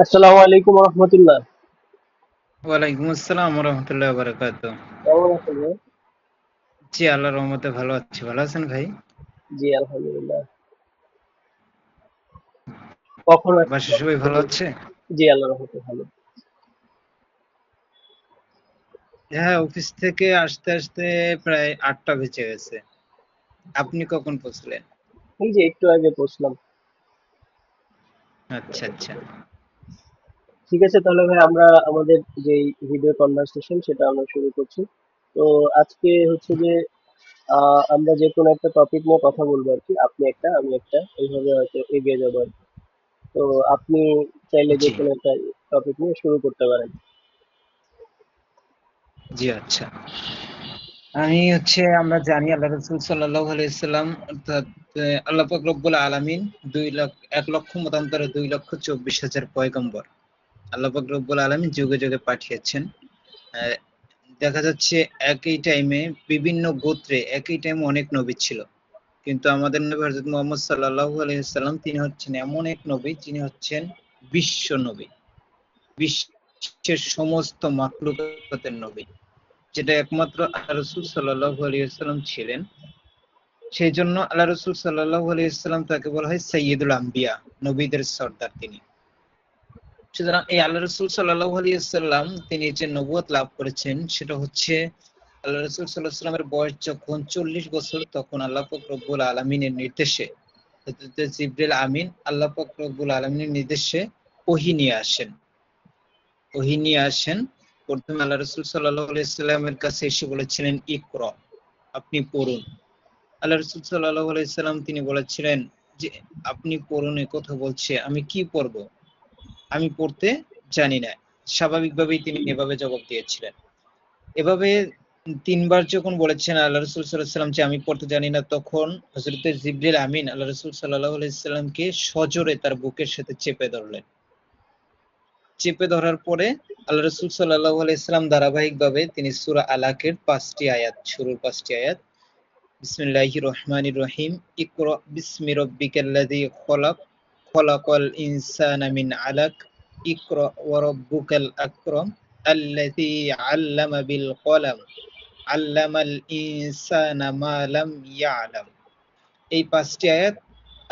আসসালামু আলাইকুম রহমতুল্লাহ। ওয়ালাইকুম আসসালাম রহমতুল্লাহ বারাকাতু। কেমন আছেন ভাই? জি, আল্লাহর রহমতে ভালো আছি। ভালো আছেন ভাই? জি আলহামদুলিল্লাহ। কখন আসছেন বাসার অফিস সবাই ভালো থেকে? আছে? জি আল্লাহর রহমতে ভালো। হ্যাঁ, অফিস থেকে আসতে আসতে প্রায় 8টা বেজে গেছে। আপনি কখন পৌঁছলেন? এই যে একটু আগে পৌঁছলাম। আচ্ছা আচ্ছা। ঠিক আছে, তাহলে ভাই আমরা আমাদের যে ভিডিও কনভারসেশন সেটা আমরা শুরু করছি। তো আজকে হচ্ছে যে আমরা যে কোনো একটা টপিক নিয়ে কথা বলবো আর কি, আপনি একটা আমি একটা, এইভাবে হয়তো এগিয়ে যাবো আর কি। তো আপনি চাইলে যে জি কোনো একটা টপিক নিয়ে শুরু করতে পারেন। জি আচ্ছা। আমরা জানি আল্লাহ রাসূল সাল্লাল্লাহু আলাইহি সাল্লাম অর্থাৎ আল্লাহ পাক রব্বুল আলামিন 1 লক্ষ মতান্তরে 2,24,000 পয়গম্বর আল্লাহ পাক রব্বুল আলামিন যুগে যুগে পাঠিয়েছেন। আহ, দেখা যাচ্ছে একই টাইমে বিভিন্ন গোত্রে একই টাইমে অনেক নবী ছিল, কিন্তু আমাদের নবী হযরত মুহাম্মদ সাল্লাল্লাহু আলাইহি ওয়াসাল্লাম তিনি হচ্ছেন এমন এক নবী যিনি হচ্ছেন বিশ্ব নবী, বিশ্বের সমস্ত মাখলুকাতের নবী, যেটা একমাত্র আল্লাহ রাসূল সাল্লাল্লাহু আলাইহি ওয়াসাল্লাম ছিলেন। সেই জন্য আল্লাহ রাসূল সাল্লাল্লাহু আলাইহি ওয়াসাল্লাম তাকে বলা হয় সাইয়্যিদুল আম্বিয়া, নবীদের সর্দার তিনি। সুতরাং এই আল্লাহ রাসূল সাল্লাল্লাহু আলাইহি ওয়াসাল্লাম তিনি যে নবুয়ত লাভ করেছেন সেটা হচ্ছে আল্লাহ রাসূল সাল্লাল্লাহু আলাইহি ওয়াসাল্লামের বয়স যখন 40 বছর, তখন আল্লাহ পাক রব্বুল আলামিনের নির্দেশে হযরত জিবরিল আমিন আল্লাহ পাক রব্বুল আলামিনের নির্দেশে ওহী নিয়ে আসেন। ওহী নিয়ে আসেন। প্রথমে আল্লাহ রাসূল সাল্লাল্লাহু আলাইহি ওয়াসাল্লামের কাছে এসে বলেছিলেন ইকরা, আপনি পড়ুন। আল্লাহ রাসূল সাল্লাল্লাহু আলাইহি ওয়াসাল্লাম তিনি বলেছিলেন যে আপনি পড়ুন, এ কথা বলছে, আমি কি পড়ব, আমি পড়তে জানি না। স্বাভাবিকভাবেই তিনি এভাবে জবাব দিয়েছিলেন। এভাবে 3 বার যখন বলেছেন আল্লাহ রাসূল সাল্লাল্লাহু আলাইহি ওয়াসাল্লাম যে আমি পড়তে জানি না, তখন হযরত জিবরিল আমিন আল্লাহ রাসূল সাল্লাল্লাহু আলাইহি ওয়াসাল্লামকে সজোরে তার বুকের সাথে চেপে ধরলেন। চেপে ধরার পরে আল্লাহ রাসূল সাল্লাল্লাহু আলাইহি ওয়াসাল্লাম ধারাবাহিকভাবে তিনি সূরা আলাকের 5টি আয়াত, শুরুর 5টি আয়াত, বিসমিল্লাহির রহমানির রহিম, ইকরা বিসমি রাব্বিকাল্লাযী খলাক, খলাকাল ইনসানা মিন আলাক, ইকরা ওয়া রাব্বুকাল আকরাম, আল্লাযী আল্লামা বিল কলাম, আল্লামাল ইনসানা মা লাম ইয়ালাম। এই 5টি আয়াত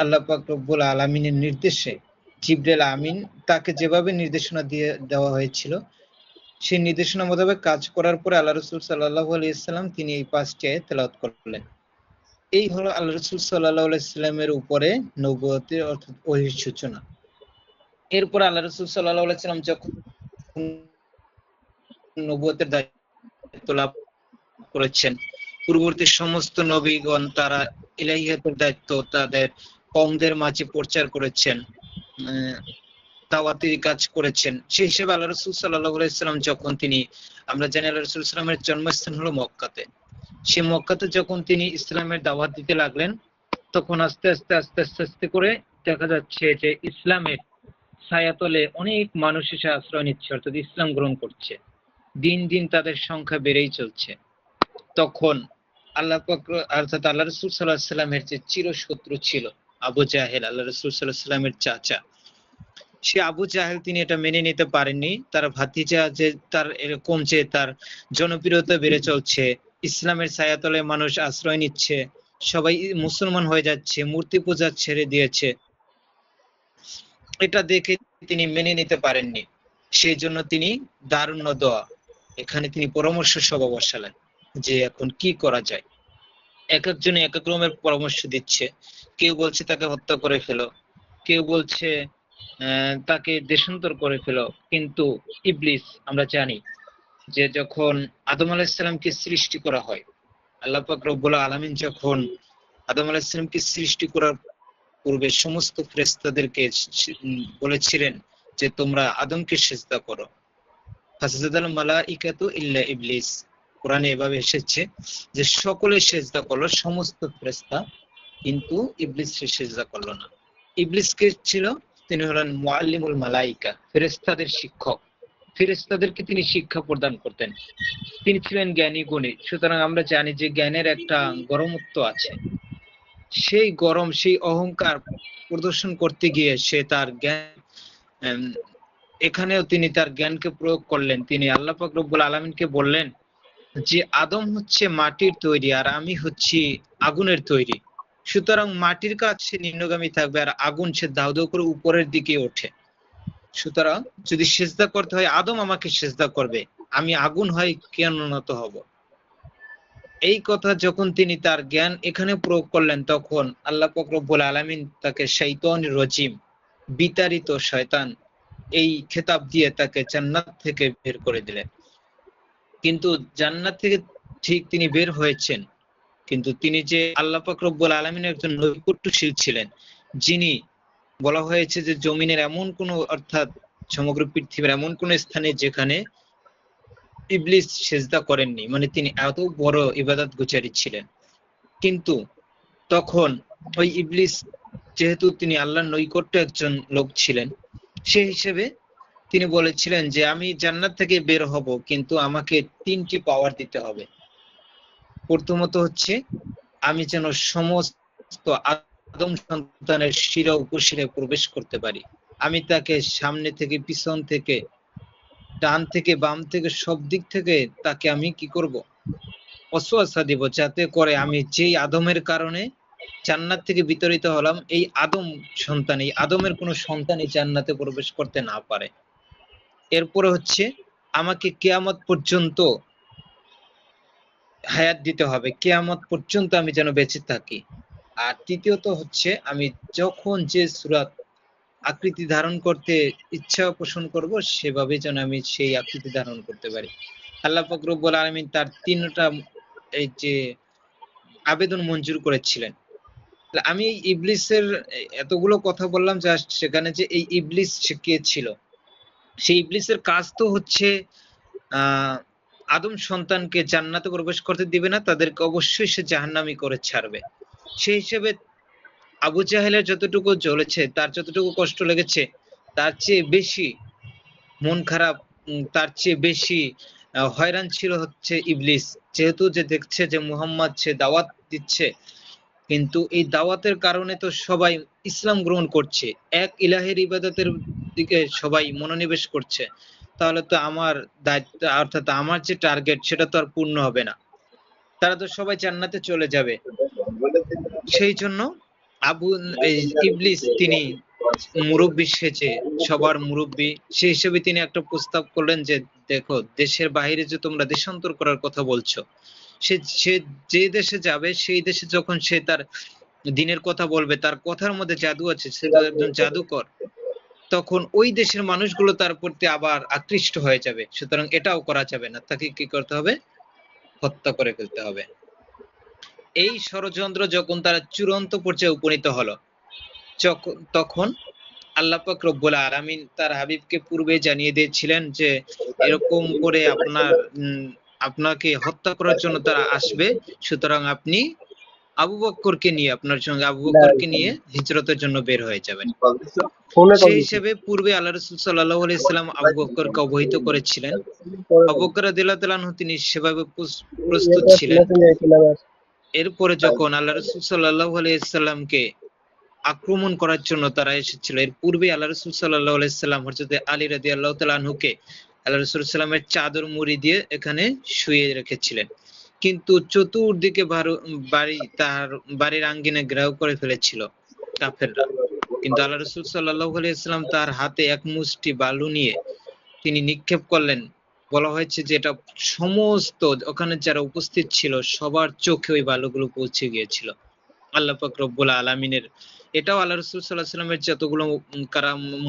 আল্লাহ পাক রব্বুল আলামিনের নির্দেশে জিবরিল আমিন তাকে যেভাবে নির্দেশনা দিয়ে দেওয়া হয়েছিল সেই নির্দেশনা মোতাবেক কাজ করার পরে আল্লাহ রাসূল সাল্লাল্লাহু আলাইহি ওয়াসাল্লাম তিনি এই 5টি আয়াত তেলাওয়াত করলেন। এই হলো আল্লাহ রাসূল সাল্লাল্লাহু আলাইহি ওয়াসাল্লামের উপরে নবুয়তের অর্থাৎ ওহীর সূচনা। এরপর আল্লাহ রাসূল সাল্লাল্লাহু আলাইহি ওয়াসাল্লাম যখন নবুয়তের দায়িত্ব লাভ করেছেন, পূর্ববর্তী সমস্ত নবীগণ তারা ইলাহিয়াতের দায়িত্ব তাদের কওমদের মাঝে প্রচার করেছেন, আহ, দাওয়াতি কাজ করেছেন। সেই হিসেবে আল্লাহ রাসূল সাল্লাল্লাহু আলাইহি ওয়াসাল্লাম যখন তিনি, আমরা জানি আল্লাহ রাসূল সাল্লাল্লাহু আলাইহি ওয়াসাল্লামের জন্মস্থান হলো মক্কাতে, সেই মক্কাতে যখন তিনি ইসলামের দাওয়াত দিতে লাগলেন, তখন আস্তে আস্তে আস্তে আস্তে আস্তে করে দেখা যাচ্ছে যে ইসলামের ছায়াতলে অনেক মানুষ এসে আশ্রয় নিচ্ছে, অর্থাৎ ইসলাম গ্রহণ করছে। দিন দিন তাদের সংখ্যা বেড়েই চলছে। তখন আল্লাহ পাক অর্থাৎ আল্লাহ রাসূল সাল্লাল্লাহু আলাইহি ওয়াসাল্লামের যে চিরশত্রু ছিল আবু জাহেল, আল্লাহ রাসূল সাল্লাল্লাহু আলাইহি ওয়াসাল্লামের চাচা, সে আবু জাহেল তিনি এটা মেনে নিতে পারেননি। তার ভাতিজা যে তার এরকম যে তার জনপ্রিয়তা বেড়ে চলছে, ইসলামের ছায়াতলে মানুষ আশ্রয় নিচ্ছে, সবাই মুসলমান হয়ে যাচ্ছে, মূর্তি পূজা ছেড়ে দিয়েছে, এটা দেখে তিনি মেনে নিতে পারেননি। সেই জন্য তিনি দারুণ দোয়া, এখানে তিনি পরামর্শ সভা বসালেন যে এখন কি করা যায়। এক একজনে এক এক রকমের পরামর্শ দিচ্ছে। কেউ বলছে তাকে হত্যা করে ফেলো, কেউ বলছে তাকে দেশান্তর করে ফেলো। কিন্তু ইবলিস, আমরা জানি যে যখন আদম আলাইহিস সালামকে সৃষ্টি করা হয়, আল্লাহ পাক রব্বুল আলামিন যখন আদম আলাইহিস সালামকে সৃষ্টি করার পূর্বে সমস্ত ফেরেশতাদেরকে বলেছিলেন যে তোমরা আদমকে সিজদা করো, ফাসাজাদাল মালাইকাতু ইল্লা ইবলিস। কোরআনে এভাবে এসেছে যে সকলে সিজদা করলো, সমস্ত ফেরেশতা, কিন্তু ইবলিস সে সিজদা করলো না। ইবলিস কে ছিল? তিনি হলেন মুআল্লিমুল মালাইকা, ফেরেশতাদের শিক্ষক। ফেরেশতাদেরকে তিনি শিক্ষা প্রদান করতেন। তিনি ছিলেন জ্ঞানী গুণী। সুতরাং আমরা জানি যে জ্ঞানের একটা গরমত্ব আছে। সেই গরম, সেই অহংকার প্রদর্শন করতে গিয়ে সে তার জ্ঞান এখানেও তিনি তার জ্ঞানকে প্রয়োগ করলেন। তিনি আল্লাহ পাক রব্বুল আলামিনকে বললেন যে আদম হচ্ছে মাটির তৈরি আর আমি হচ্ছি আগুনের তৈরি, সুতরাং মাটির কাজ সে নিম্নগামী থাকবে আর আগুন সে দাউ দাউ করে উপরের দিকে ওঠে। সুতরাং যদি সেজদা করতে হয় আদম আমাকে সেজদা করবে, আমি আগুন হয় কেন নত হব। এই কথা যখন তিনি তার জ্ঞান এখানে প্রয়োগ করলেন তখন আল্লাহ পাক রব্বুল আলামিন তাকে শাইতান রজিম, বিতাড়িত শয়তান, এই খেতাব দিয়ে তাকে জান্নাত থেকে বের করে দিলেন। কিন্তু জান্নাত থেকে ঠিক তিনি বের হয়েছেন, কিন্তু তিনি যে আল্লাহ পাক রব্বুল আলামিনের একজন নৈকট্যশীল ছিলেন, যিনি বলা হয়েছে যে জমিনের এমন কোন অর্থাৎ সমগ্র পৃথিবীর এমন কোন স্থানে যেখানে ইবলিস সেজদা করেননি, মানে তিনি এত বড় ইবাদত গুজারি ছিলেন। কিন্তু তখন ওই ইবলিস, যেহেতু তিনি আল্লাহর নৈকট্য একজন লোক ছিলেন, সেই হিসেবে তিনি বলেছিলেন যে আমি জান্নাত থেকে বের হব কিন্তু আমাকে 3টি পাওয়ার দিতে হবে। প্রথমত হচ্ছে আমি যেন সমস্ত আদম সন্তানের শিরা উপশিরে প্রবেশ করতে পারি, আমি তাকে সামনে থেকে পিছন থেকে ডান থেকে বাম থেকে সব দিক থেকে তাকে আমি কি করব, ওয়াসওয়াসা দিব, যাতে করে আমি যেই আদমের কারণে জান্নাত থেকে বিতাড়িত হলাম, এই আদম সন্তান, এই আদমের কোনো সন্তানই জান্নাতে প্রবেশ করতে না পারে। এরপরে হচ্ছে আমাকে কিয়ামত পর্যন্ত হায়াত দিতে হবে, কিয়ামত পর্যন্ত আমি যেন বেঁচে থাকি। আর তৃতীয়ত হচ্ছে আমি যখন যে সূরাত আকৃতি ধারণ করতে ইচ্ছা পোষণ করব সেভাবে যেন আমি সেই আকৃতি ধারণ করতে পারি। আল্লাহ পাক রব্বুল আলামিন তার 3টা এই যে আবেদন মঞ্জুর করেছিলেন। আমি এই ইবলিসের এতগুলো কথা বললাম জাস্ট সেখানে যে এই ইবলিস সে কে ছিল। সেই ইবলিসের কাজ তো হচ্ছে আহ আদম সন্তানকে জান্নাতে প্রবেশ করতে দিবে না, তাদেরকে অবশ্যই সে জাহান্নামী করে ছাড়বে। সেই হিসেবে আবু জাহেলের যতটুকু জ্বলেছে, তার যতটুকু কষ্ট লেগেছে, তার চেয়ে বেশি মন খারাপ, তার চেয়ে বেশি হয়রান ছিল হচ্ছে ইবলিস। যেহেতু যে দেখছে যে মুহাম্মদ সে দাওয়াত দিচ্ছে, কিন্তু এই দাওয়াতের কারণে তো সবাই ইসলাম গ্রহণ করছে, এক ইলাহের ইবাদতের দিকে সবাই মনোনিবেশ করছে, তাহলে তো আমার দায়িত্ব অর্থাৎ আমার যে টার্গেট সেটা তো আর পূর্ণ হবে না, তারা তো সবাই জান্নাতে চলে যাবে। সেই জন্য আবু এই ইবলিস তিনি মুরব্বী সেজে, সবার মুরব্বী সেই হিসেবে তিনি একটা প্রস্তাব করলেন যে দেখো, দেশের বাইরে যে তোমরা দেশান্তর করার কথা বলছো, সে সে যে দেশে যাবে সেই দেশে যখন সে তার দিনের কথা বলবে, তার কথার মধ্যে জাদু আছে, সে তো একজন জাদুকর, তখন ওই দেশের মানুষগুলো তার প্রতি আবার আকৃষ্ট হয়ে যাবে। সুতরাং এটাও করা যাবে না, তাকে কি করতে হবে, হত্যা করে ফেলতে হবে। এই ষড়যন্ত্র যখন তারা চূড়ান্ত পর্যায়ে উপনীত হলো, তখন আল্লাহ পাক রব্বুল আলামিন তার হাবিবকে পূর্বে জানিয়ে দিয়েছিলেন যে এরকম করে আপনাকে হত্যা করার জন্য তারা আসবে, সুতরাং আপনি আবু বকরকে নিয়ে, আপনার সঙ্গে আবু বকরকে নিয়ে হিজরতের জন্য বের হয়ে যাবেন। সেই হিসেবে পূর্বে আল্লাহ রাসূল সাল্লাল্লাহু আলাইহি সাল্লাম আবু বকরকে অবহিত করেছিলেন। আবু বকর রাদিয়াল্লাহু তাআলা আনহু তিনি সেভাবে প্রস্তুত ছিলেন। এরপরে যখন আল্লাহ রাসূল সাল্লাল্লাহু আলাইহি সাল্লামকে আক্রমণ করার জন্য তারা এসেছিল, এর পূর্বে আল্লাহ রাসূল সাল্লাল্লাহু আলাইহি সাল্লাম হযরত আলী রাদিয়াল্লাহু তাআলা আনহুকে আল্লাহ রাসূল সাল্লামের চাদর মুড়ি দিয়ে এখানে শুইয়ে রেখেছিলেন, কিন্তু চতুর্দিকে তার বাড়ির আঙ্গিনা ঘেরাও করে ফেলেছিল কাফেররা। কিন্তু আল্লাহ রাসূল সাল্লাল্লাহু আলাইহি সাল্লাম তার হাতে এক মুষ্টি বালু নিয়ে তিনি নিক্ষেপ করলেন। বলা হয়েছে যে এটা সমস্ত ওখানে যারা উপস্থিত ছিল সবার চোখে ওই বালুগুলো পৌঁছে গিয়েছিল। আল্লাহ পাক রব্বুল আলামিনের, এটাও আল্লাহ রাসূল সাল্লাল্লাহু আলাইহি সাল্লামের যতগুলো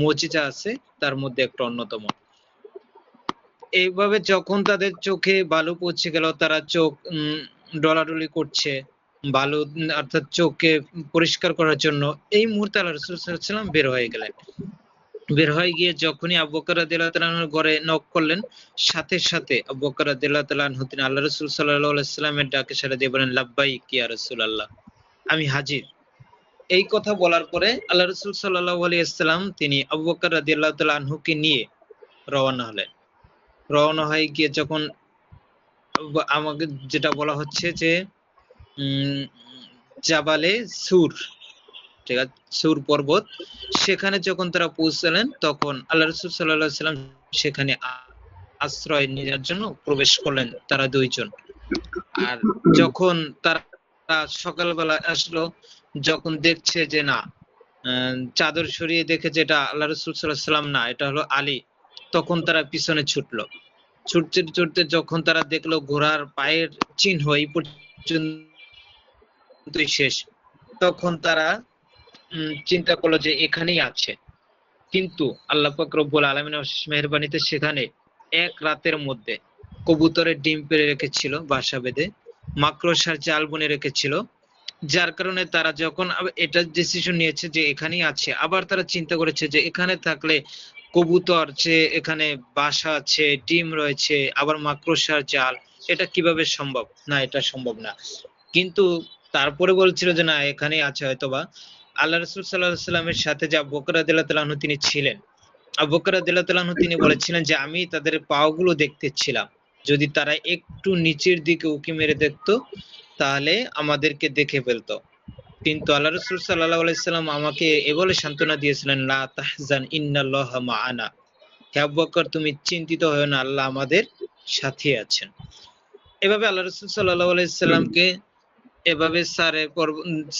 মুজিজা আছে তার মধ্যে একটা অন্যতম। এইভাবে যখন তাদের চোখে বালু পৌঁছে গেল, তারা চোখ ডলাডলি করছে বালু অর্থাৎ চোখকে পরিষ্কার করার জন্য, এই মুহূর্তে আল্লাহ রাসূল সাল্লাল্লাহু আলাইহি সাল্লাম বের হয়ে গেলেন। বের হয়ে গিয়ে যখনই আবু বকর রাদিয়াল্লাহু তাআলা আনহুর ঘরে নক করলেন, সাথে সাথে আবু বকর রাদিয়াল্লাহু তাআলা আনহু তিনি আল্লাহ রাসূল সাল্লাল্লাহু আলাইহি সাল্লামের ডাকে সাড়া দিয়ে বলেন, লাব্বাইক ইয়া রাসূলুল্লাহ, আমি হাজির। এই কথা বলার পরে আল্লাহ রাসূল সাল্লাল্লাহু আলাইহি ওয়াসাল্লাম তিনি আবু বকর রাদিয়াল্লাহু তাআলা আনহুকে নিয়ে রওনা হলেন। রওনা হয়ে গিয়ে যখন আমাকে যেটা বলা হচ্ছে যে জাবালে সুর, ঠিক আছে, সূর পর্বত। সেখানে যখন তারা পৌঁছালেন তখন আল্লাহ রাসূল সাল্লাল্লাহু আলাইহি ওয়াসাল্লাম সেখানে আশ্রয় নেওয়ার জন্য প্রবেশ করলেন তারা দুইজন। আর যখন তারা সকালবেলা আসলো, যখন দেখছে যে না, চাদর সরিয়ে দেখে যেটা আল্লাহ রাসূল সাল্লাল্লাহু আলাইহি ওয়াসাল্লাম না, এটা হলো আলী, তখন তারা পিছনে ছুটলো। ছুটতে ছুটতে যখন তারা দেখলো ঘোড়ার পায়ের চিহ্ন এই পর্যন্তই শেষ, তখন তারা চিন্তা করলো যে এখানেই আছে। কিন্তু আল্লাহ পাক রব্বুল আলামিনের অশেষ মেহেরবানিতে সেখানে এক রাতের মধ্যে কবুতরের ডিম পেড়ে রেখেছিল বাসা বেঁধে, মাকড়সার জাল বুনে রেখেছিল। যার কারণে তারা যখন এটা ডিসিশন নিয়েছে যে এখানেই আছে, আবার তারা চিন্তা করেছে যে এখানে থাকলে কবুতর যে এখানে বাসা আছে, ডিম রয়েছে, আবার মাকড়সার জাল, এটা কিভাবে সম্ভব? না, এটা সম্ভব না। কিন্তু তারপরে বলছিল যে না, এখানেই আছে হয়তোবা। আল্লাহ রাসূল সাল্লাল্লাহু আলাইহি সাল্লামের সাথে যে আবু বকর রাদিয়াল্লাহু তাআলা আনহু তিনি ছিলেন, আবু বকর রাদিয়াল্লাহু তাআলা আনহু তিনি বলেছিলেন যে আমি তাদের পাগুলো দেখতেছিলাম, যদি তারা একটু নিচের দিকে উঁকি মেরে দেখতো তাহলে আমাদেরকে দেখে ফেলতো। কিন্তু আল্লাহ রাসূল সাল্লাল্লাহু আলাইহি সাল্লাম আমাকে এ বলে সান্ত্বনা দিয়েছিলেন, লা তাহজান ইন্নাল্লাহা মাআনা, হে আবু বকর তুমি চিন্তিত হয়ো না, আল্লাহ আমাদের সাথে আছেন। এভাবে আল্লাহ রাসূল সাল্লাল্লাহু আলাইহি সাল্লামকে এভাবে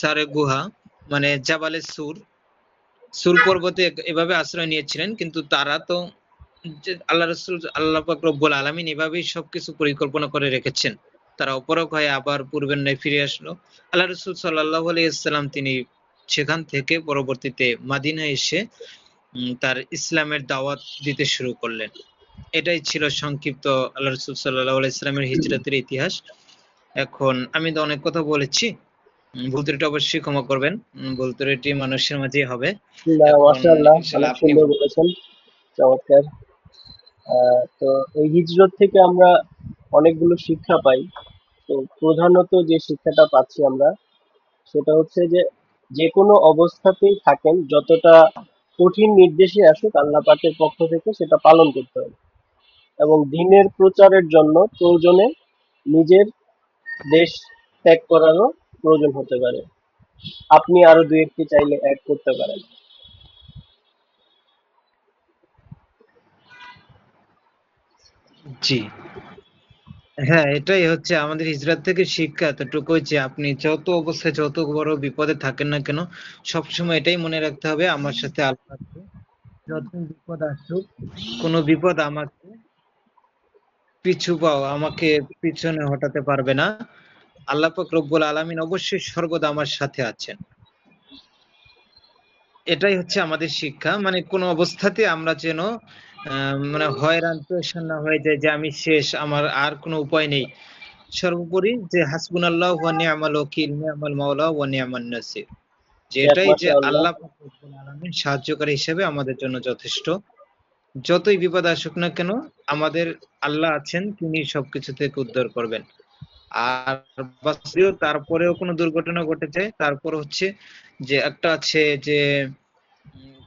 সারে গুহা, মানে জাবালে সুর, সুর পর্বতে এভাবে আশ্রয় নিয়েছিলেন। কিন্তু তারা তো যে আল্লাহ রাসূল, আল্লাহ পাক রব্বুল আলামিন এভাবেই সবকিছু পরিকল্পনা করে রেখেছেন। তারা অপরাগ হয়ে আবার পূর্বের ন্যায় ফিরে আসলো। আল্লাহ রাসূল সাল্লাল্লাহু আলাইহি ওয়াসাল্লাম তিনি সেখান থেকে পরবর্তীতে মদিনায় এসে তার ইসলামের দাওয়াত দিতে শুরু করলেন। এটাই ছিল সংক্ষিপ্ত আল্লাহ রাসূল সাল্লাল্লাহু আলাইহি ওয়াসাল্লামের হিজরতের ইতিহাস। এখন আমি তো অনেক কথা বলেছি, ভুল ত্রুটি অবশ্যই ক্ষমা করবেন। ভুল ত্রুটি মানুষের মাঝেই হবে। না, এখন মাশাআল্লাহ, অনেক ইনশাআল্লাহ আপনি সুন্দর বলেছেন, চমৎকার। তো এই হিজরত থেকে আমরা অনেকগুলো শিক্ষা পাই। তো প্রধানত যে শিক্ষাটা পাচ্ছি আমরা, সেটা হচ্ছে যে যে কোনো অবস্থাতেই থাকেন, যতটা কঠিন নির্দেশই আসুক আল্লাহ পাকের পক্ষ থেকে সেটা পালন করতে হবে, এবং দিনের প্রচারের জন্য প্রয়োজনে নিজের দেশ ত্যাগ করারও প্রয়োজন হতে পারে। আপনি আরো দুই একটি চাইলে অ্যাড করতে পারেন। জি, হ্যাঁ, এটাই হচ্ছে আমাদের হিজরত থেকে শিক্ষা এতটুকুই যে আপনি যত অবস্থায় যত বড় বিপদে থাকেন না কেন, সবসময় এটাই মনে রাখতে হবে আমার সাথে আল্লাহ আছে। যত বিপদ আসুক, কোনো বিপদ আমাকে পিছু পাও, আমাকে পিছনে হটাতে পারবে না। আল্লাহ পাক রব্বুল আলামিন অবশ্যই সর্বদা আমার সাথে আছেন। এটাই হচ্ছে আমাদের শিক্ষা, মানে কোনো অবস্থাতে আমরা যেন মানে হয়রান পেরেশান না হয়ে যায় যে আমি শেষ, আমার আর কোনো উপায় নেই। সর্বোপরি যে হাসবুনাল্লাহ ওয়া নি'মাল ওয়াকিল, নি'মাল মাওলা ওয়া নি'মান নাসির, যে যাক, এটাই যে মাশাআল্লাহ। আল্লাহ পাক রব্বুল আলামিন সাহায্যকারী হিসেবে আমাদের জন্য যথেষ্ট। যতই বিপদ আসুক না কেন, আমাদের আল্লাহ আছেন, তিনি সবকিছু থেকে উদ্ধার করবেন। আর বাস্তবেও তারপরেও কোনো দুর্ঘটনা ঘটে যায়, তারপর হচ্ছে যে একটা আছে যে উম,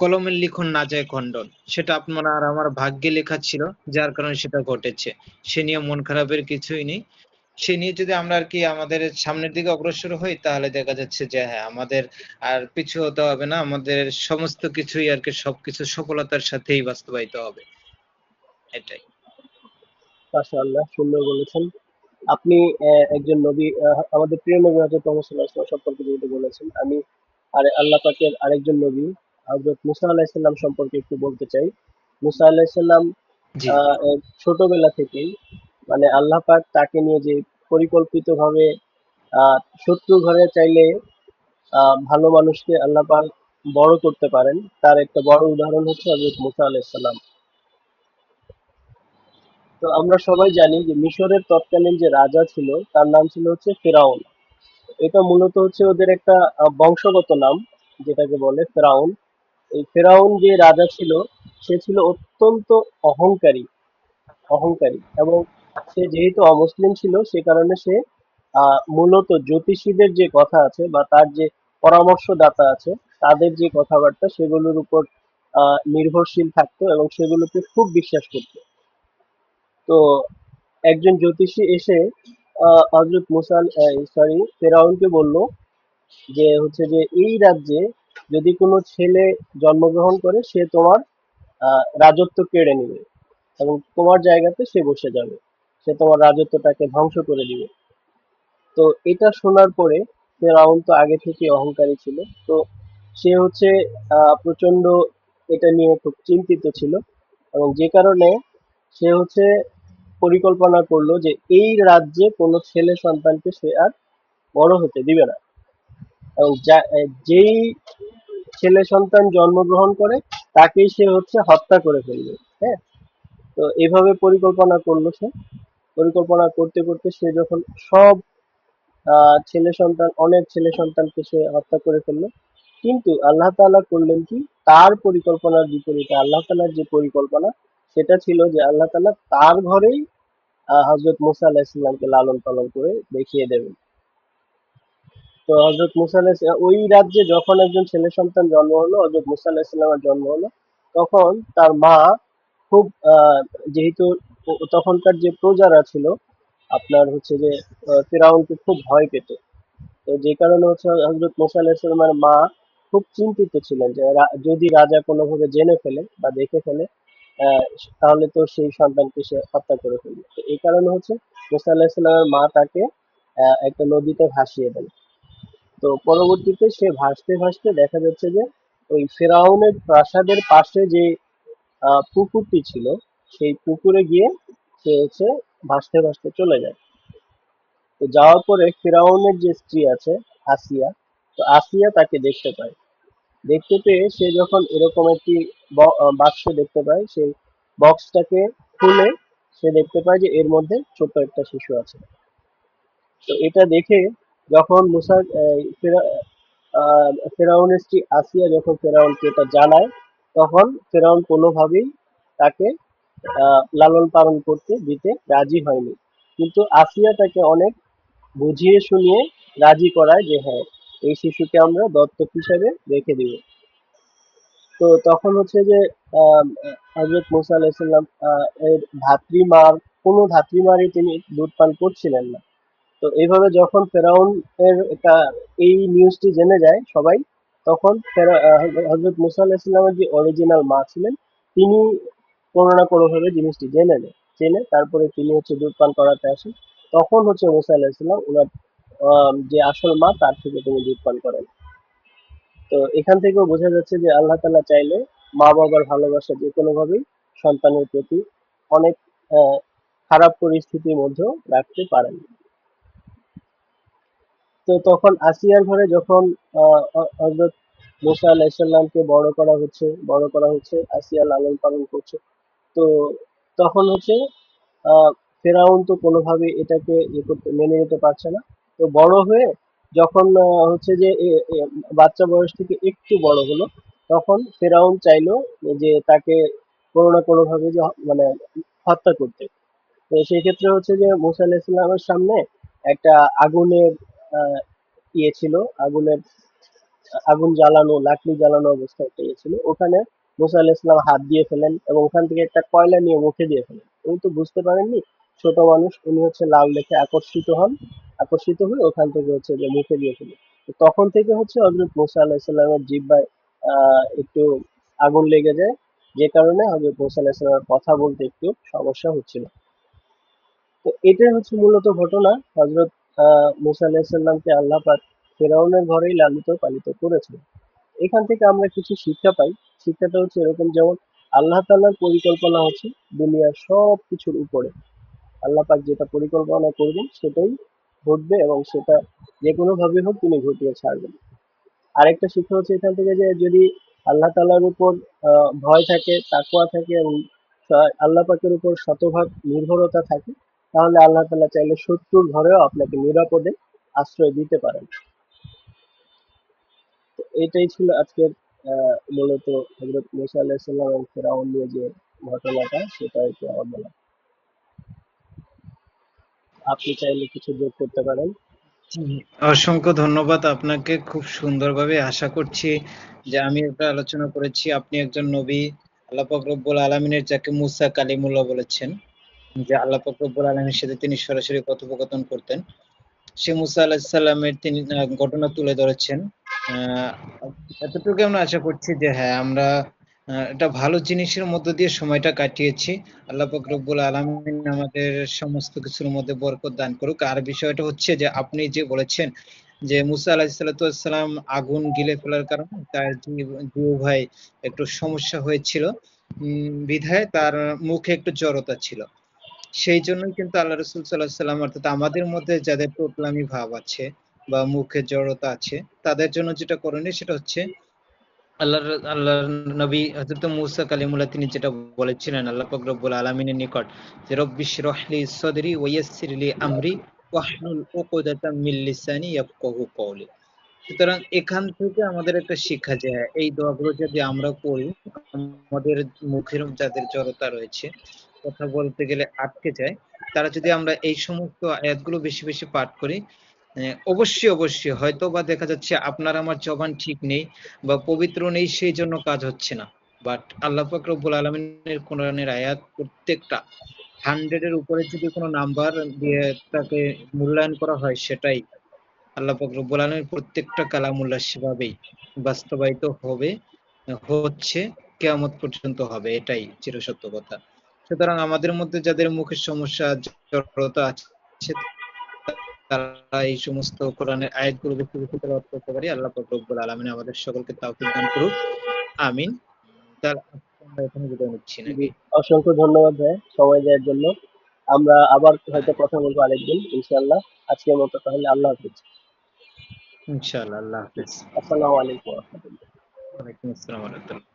কলমের লিখন না যায় খণ্ডন, সেটা আপনার আর আমার ভাগ্যে লেখা ছিল, যার কারণে সেটা ঘটেছে। সে নিয়ে মন খারাপের কিছুই নেই। সে নিয়ে যদি আমরা আর কি আমাদের সামনের দিকে অগ্রসর হই, তাহলে দেখা যাচ্ছে যে হ্যাঁ, আমাদের আর পিছু হতে হবে না, আমাদের সমস্ত কিছুই আর কি সবকিছু সফলতার সাথেই বাস্তবায়িত হবে। এটাই। মাশাআল্লাহ, সুন্দর বলেছেন। আপনি একজন নবী, আমাদের প্রিয় নবী হযরত মুহাম্মদ সাল্লাল্লাহু আলাইহি ওয়াসাল্লাম সম্পর্কে যেহেতু বলেছেন, আমি আর আল্লাহ পাকের আরেকজন নবী হযরত মুসা আলাইহিস সালাম সম্পর্কে একটু বলতে চাই। মুসা আলাইহিস সালাম জি, ছোটবেলা থেকেই, মানে আল্লাহ পাক তাকে নিয়ে যে পরিকল্পিতভাবে শত্রু ঘরে চাইলে ভালো মানুষকে আল্লাহ পাক বড় করতে পারেন, তার একটা বড় উদাহরণ হচ্ছে হযরত মুসা আলাইহিস সালাম। তো আমরা সবাই জানি যে মিশরের তৎকালীন যে রাজা ছিল তার নাম ছিল হচ্ছে ফেরাউন। এটা মূলত হচ্ছে ওদের একটা বংশগত নাম, যেটাকে বলে ফেরাউন। এই ফেরাউন যে রাজা ছিল, সে ছিল অত্যন্ত অহংকারী, অহংকারী, এবং সে যেহেতু অমুসলিম ছিল সে কারণে সে মূলত জ্যোতিষীদের যে কথা আছে বা তার যে পরামর্শদাতা আছে তাদের যে কথাবার্তা সেগুলোর উপর নির্ভরশীল থাকতো এবং সেগুলোকে খুব বিশ্বাস করতো। তো একজন জ্যোতিষী এসে হযরত মুসা, সরি, ফেরাউনকে বলল যে হচ্ছে যে এই রাজ্যে যদি কোনো ছেলে জন্মগ্রহণ করে সে তোমার রাজত্ব কেড়ে নেবে এবং তোমার জায়গাতে সে বসে যাবে, সে তোমার রাজত্বটাকে ধ্বংস করে দিবে। তো এটা শোনার পরে ফেরাউন তো আগে থেকে অহংকারী ছিল, তো সে হচ্ছে প্রচন্ড এটা নিয়ে খুব চিন্তিত ছিল, এবং যে কারণে সে হচ্ছে পরিকল্পনা করলো যে এই রাজ্যে কোনো ছেলে সন্তানকে সে আর বড় হতে দিবে না, এবং যেই ছেলে সন্তান জন্মগ্রহণ করে তাকেই সে হচ্ছে হত্যা করে ফেলবে। হ্যাঁ, তো এভাবে পরিকল্পনা করলো সে। পরিকল্পনা করতে করতে সে যখন সব ছেলে সন্তান, অনেক ছেলে সন্তানকে সে হত্যা করে ফেললো, কিন্তু আল্লাহ তাআলা করলেন কি, তার পরিকল্পনার বিপরীতে আল্লাহ তাআলার যে পরিকল্পনা সেটা ছিল যে আল্লাহ তাআলা তার ঘরেই হযরত মুসা আলাইহিস সালামকে লালন পালন করে দেখিয়ে দেবেন। তো হযরত মুসা আলাইহিস ওই রাজ্যে যখন একজন ছেলে সন্তান জন্ম হলো, হযরত মুসা আলাইহিস সালামের জন্ম হলো, তখন তার মা খুব যেহেতু তখনকার যে প্রজারা ছিল আপনার হচ্ছে যে ফেরাউনকে খুব ভয় পেত। তো যে কারণে হচ্ছে হযরত মুসা আলাইহিস সালামের মা খুব চিন্তিত ছিলেন যে যদি রাজা কোনোভাবে জেনে ফেলে বা দেখে ফেলে, আহ, তাহলে তো সেই সন্তানকে সে হত্যা করে ফেলবে। তো এই কারণে হচ্ছে মুসা আলাইহিস সালামের মা তাকে একটা নদীতে ভাসিয়ে দেন। তো পরবর্তীতে সে ভাসতে ভাসতে দেখা যাচ্ছে যে ওই ফেরাউনের প্রাসাদের পাশে যে পুকুরটি ছিল, সেই পুকুরে গিয়ে সে হচ্ছে ভাসতে ভাসতে চলে যায়। তো যাওয়ার পরে ফেরাউনের যে স্ত্রী আছে আসিয়া, তো আসিয়া তাকে দেখতে পায়। দেখতে পেয়ে সে যখন এরকম একটি বাক্স দেখতে পায়, সেই বক্সটাকে খুলে সে দেখতে পায় যে এর মধ্যে ছোট্ট একটা শিশু আছে। তো এটা দেখে যখন মুসা ফেরাউনের স্ত্রী আসিয়া যখন ফেরাউনকে এটা জানায়, তখন ফেরাউন কোনোভাবেই তাকে লালন পালন করতে দিতে রাজি হয়নি। কিন্তু আসিয়া তাকে অনেক বুঝিয়ে শুনিয়ে রাজি করায় যে হ্যাঁ, এই শিশুকে আমরা দত্তক হিসেবে রেখে দিব। তো তখন হচ্ছে যে হযরত মুসা আলাইহিস সালাম এর ধাত্রীমার, কোনো ধাত্রীমারই তিনি দুধ পান করছিলেন না। তো এইভাবে যখন ফেরাউন এর এই নিউজটি জেনে যায় সবাই, তখন হযরত মুসা আলাইহিস সালামের যে অরিজিনাল মা ছিলেন, তিনি কোনো না কোনো ভাবে জিনিসটি জেনে নেন। জেনে তারপরে তিনি হচ্ছে দুধ পান করাতে আসেন। তখন হচ্ছে মুসা আলাইহিস সালাম ওনার যে আসল মা তার থেকে তিনি দুধ পান করেন। তো এখান থেকেও বোঝা যাচ্ছে যে আল্লাহ তাআলা চাইলে মা বাবার ভালোবাসা যে কোনো ভাবেই সন্তানের প্রতি অনেক আহ, খারাপ পরিস্থিতির মধ্যেও রাখতে পারেন। তো তখন আসিয়ার ঘরে যখন হযরত মুসা আলাইহিস সালামকে বড় করা হচ্ছে, আসিয়া লালন পালন করছে। তো তখন হচ্ছে আহ, ফেরাউন তো কোনোভাবে এটাকে মেনে নিতে পারছে না। তো বড় হয়ে যখন হচ্ছে যে বাচ্চা বয়স থেকে একটু বড় হলো, তখন ফেরাউন চাইলো যে তাকে কোনো না কোনো ভাবে যে মানে হত্যা করতে। তো সেই ক্ষেত্রে হচ্ছে যে মুসা আলাইহিস সালামের সামনে একটা আগুনের আহ, ইয়ে ছিল, আগুনের আগুন জ্বালানো, লাকড়ি জ্বালানো অবস্থায় একটা ইয়ে ছিল, ওখানে মুসা আলাইহিস সালাম হাত দিয়ে ফেলেন এবং ওখান থেকে একটা কয়লা নিয়ে মুখে দিয়ে ফেলেন। উনি তো বুঝতে পারেননি, ছোট মানুষ, উনি হচ্ছে লাল দেখে আকর্ষিত হন, আকর্ষিত হয়ে ওখান থেকে হচ্ছে যে মুখে দিয়ে ফেলেন। তো তখন থেকে হচ্ছে হযরত মুসা আলাইহিস সালামের জিহ্বায় একটু আগুন লেগে যায়, যে কারণে হযরত মুসা আলাইহিস সালামের কথা বলতে একটু সমস্যা হচ্ছিল। তো এটাই হচ্ছে মূলত ঘটনা। হযরত মুসা আলাইহিস সালামকে আল্লাহ পাক ফেরাউনের ঘরেই লালিত পালিত করেছেন। এখান থেকে আমরা কিছু শিক্ষা পাই। শিক্ষাটা হচ্ছে এরকম, যেমন আল্লাহ তাআলার পরিকল্পনা হচ্ছে দুনিয়ার সব কিছুর উপরে। আল্লাহ পাক যেটা পরিকল্পনা করবেন সেটাই ঘটবে, এবং সেটা যে কোনো ভাবে হোক তিনি ঘটিয়ে ছাড়বেন। আরেকটা শিক্ষা হচ্ছে এখান থেকে যে যদি আল্লাহ তাআলার উপর ভয় থাকে, তাকওয়া থাকে, এবং আল্লাহ পাকের উপর শতভাগ নির্ভরতা থাকে, তাহলে আল্লাহ তাআলা চাইলে শত্রুর ঘরেও আপনাকে নিরাপদে আশ্রয় দিতে পারেন। তো এটাই ছিল আজকের মূলত হযরত মুসা আলাইহিস সালাম এবং ফেরাউন নিয়ে যে ঘটনাটা, সেটা আর কি আমার বলা। আপনি চাইলে কিছু যোগ করতে পারেন। জি, অসংখ্য ধন্যবাদ আপনাকে। খুব সুন্দরভাবে আশা করছি যে আমি এটা আলোচনা করেছি। আপনি একজন নবী, আল্লাহ পাক রব্বুল আলামিনের যাকে মুসা কালিমুল্লাহ বলেছেন, যে আল্লাহ পাক রব্বুল আলামিনের সাথে তিনি সরাসরি কথোপকথন করতেন। সে মুসা আলাইহিস সালামের তিনি ঘটনা তুলে ধরেছেন। আহ, এতটুকু আমরা আশা করছি যে হ্যাঁ আমরা একটা ভালো জিনিসের মধ্য দিয়ে সময়টা কাটিয়েছি। আল্লাহ পাক রব্বুল আলামিন আমাদের সমস্ত কিছুর মধ্যে বরকত দান করুক। আর বিষয়টা হচ্ছে যে আপনি যে বলেছেন যে মুসা আলাইহিস সালাম আগুন গিলে ফেলার কারণে তার জিহ্বায় একটু সমস্যা হয়েছিল, বিধায় তার মুখে একটু জড়তা ছিল। সেই জন্যই কিন্তু আল্লাহ রসুল সাল্লাহ সাল্লাম অর্থাৎ আমাদের মধ্যে যাদের টোটলামি ভাব আছে বা মুখে জড়তা আছে, তাদের জন্য যেটা করণীয় সেটা হচ্ছে আল্লাহর নবী হযরত মূসা কালিমুল্লাহ তিনি যেটা বলেছিলেন আল্লাহ পাক রব্বুল আলামিনের নিকট যে রব্বি ইশরাহ লি সাদরি ওয়া ইয়াসসির লি আমরি ওয়াহলুল উকদাতাম মিন লিসানি ইয়াফকাহু কওলি। সুতরাং এখান থেকে আমাদের একটা শিক্ষা যে হ্যাঁ, এই দোয়াগুলো যদি আমরা পড়ি, আমাদের মুখের যাদের জড়তা রয়েছে, কথা বলতে গেলে আটকে যায়, তারা যদি আমরা এই সমস্ত আয়াতগুলো বেশি বেশি পাঠ করি, অবশ্যই অবশ্যই হয়তো বা দেখা যাচ্ছে আপনার আমার জবান ঠিক নেই বা পবিত্র নেই, সেই জন্য কাজ হচ্ছে না, বাট আল্লাহ পাক রব্বুল আলামিনের কোরআনের আয়াত প্রত্যেকটা 100 এর উপরে যদি কোনো নাম্বার দিয়ে তাকে মূল্যায়ন করা হয়, সেটাই আল্লাহ পাক রব্বুল আলামিন প্রত্যেকটা কালামুল্লাহ সেভাবেই বাস্তবায়িত হবে, হচ্ছে, কিয়ামত পর্যন্ত হবে, এটাই চিরসত্য কথা। সুতরাং আমাদের মধ্যে যাদের মুখের সমস্যা জড়তা আছে, তারা এই সমস্ত কোরআনের আয়াতগুলো বেশি বেশি তেলাওয়াত করতে পারি। আল্লাহ পাক রব্বুল আলামিন আমাদের সকলকে তাওফিক দান করুক, আমিন। তার আমরা এখানে বিদায় নিচ্ছি জি, নাকি? অসংখ্য ধন্যবাদ ভাই সময় দেওয়ার জন্য। আমরা আবার হয়তো কথা বলবো আরেকদিন ইনশাআল্লাহ। আজকের মতো তাহলে আল্লাহ হাফেজ। ইনশাআল্লাহ, আল্লাহ হাফেজ। আসসালামু আলাইকুম। ওয়ালাইকুম আসসালাম ওয়া রাহমাতুল্লাহ।